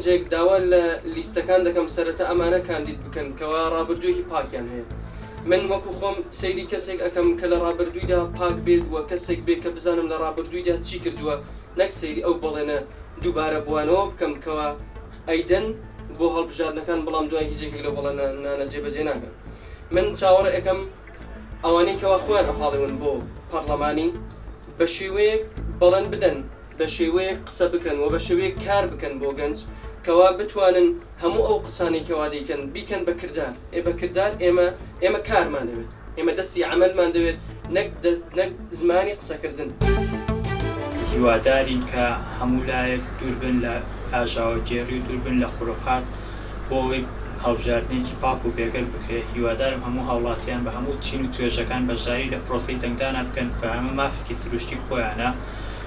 گەنجێک داوا لە لیستەکان دەکەم سەرەتا ئەمانە کاندید بکەن کەوا ڕابردوویەکی پاکیان هەیە. من وەکو خۆم سەیری کەسێک ئەەکەم کە لە ڕابردوویدا پاک بێت وە کەسێک بێت کە بزانم لە ڕابردوویدا چی کردووە، نەک سەیری ئەو بەڵێنە دووبارە بوانەوە بکەم کەوا ئەیدەن بۆ هەڵبژاردنەکان بەڵام دوای هیچێکێک لە بەڵێنانە جێبەجێ ناکەن. من چاوەڕە ئەەکەم ئەوانەی کەوا خۆیان ئەپاڵێون بۆ پەرلەمانی بە شێوەیەک بەڵێن بدەن، بە شێوەیەک قسە بکەن و بە شێوەیەک کار بکەن بۆ گەنج کەوا بتوانن هەموو ئەو قسانەی کەوا دەیکەن بیکەن بە کردار. بە کردار ئێمە کارمان دەوێت، ئێمە دەستی عەمەلمان دەوێت نەک زمانی قسەکردن. هیوادارین کە هەموو لایەک دوور بن لە ئاژاوەگێڕی و دوور بن لە خوڕقات بۆ ئەوەی هەڵبژاردنێکی پاک و بێگەر بکرێت. هیوادارم هەموو هاوڵاتیان بە هەموو چین و توێژەکان بەشداری لە پرۆسەی دەنگدانە بکەن کە ئەمە مافێکی سروشتی خۆیانە.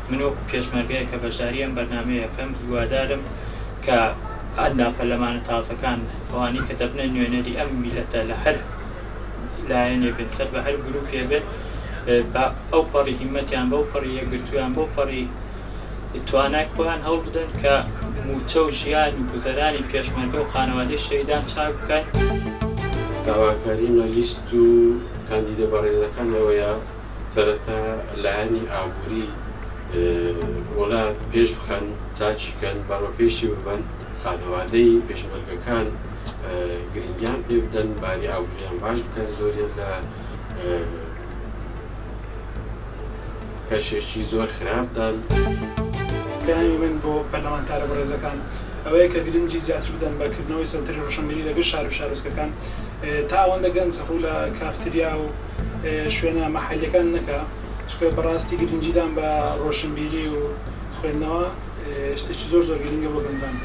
من وەکو پێشمەرگەیە کە بەشداری ئەم بەرنامەیەکەم هیوادارم کە ئەدنا پەرلەمانە تازەکان ئەوانی کە دەبنە نوێنەری ئەم میلەتە لە هەر لایەنێ بن سەر بە هەر گروپێ بێت بە ئەو پەڕی هیمەتیان بەو پەڕی یەکگرتویان بۆ پەڕی توانای خۆیان هەوڵ بدەن کە موچە و ژیان و گوزەرانی پێشمەرگە و خانەوادەی شەهیدان چاک بکەن. داواکاریم لە لیست و کاندیدە بەڕێزەکان ئەوەیە سەرەتا لایەنی ئابووری وڵات پێش بخەن، چاچیکەن، بەڕۆپێشی ببەن، خانەوادەی پێشمەرگەکان گرنگیان پێ بدەن، باری ئابووریان باش بکەن، زۆریان لە کەشێکی زۆر خراپدان. پێیانی من بۆ پەرلەمانتارە بەڕێزەکان ئەوەیە کە گرنگی زیاتر بدەن بەکردنەوەی سەنتەری ڕۆشنبیری لەگەڵ شار و شارۆچکەکان تا ئەوەندە گەنج ڕوو لە کافتریا و شوێنە مەحەلیەکان نەکە، چونکە بەڕاستی گرنگیدان بە ڕۆشنبیری و خوێندنەوە شتێکی زۆر گرنگە بۆ گەنجان.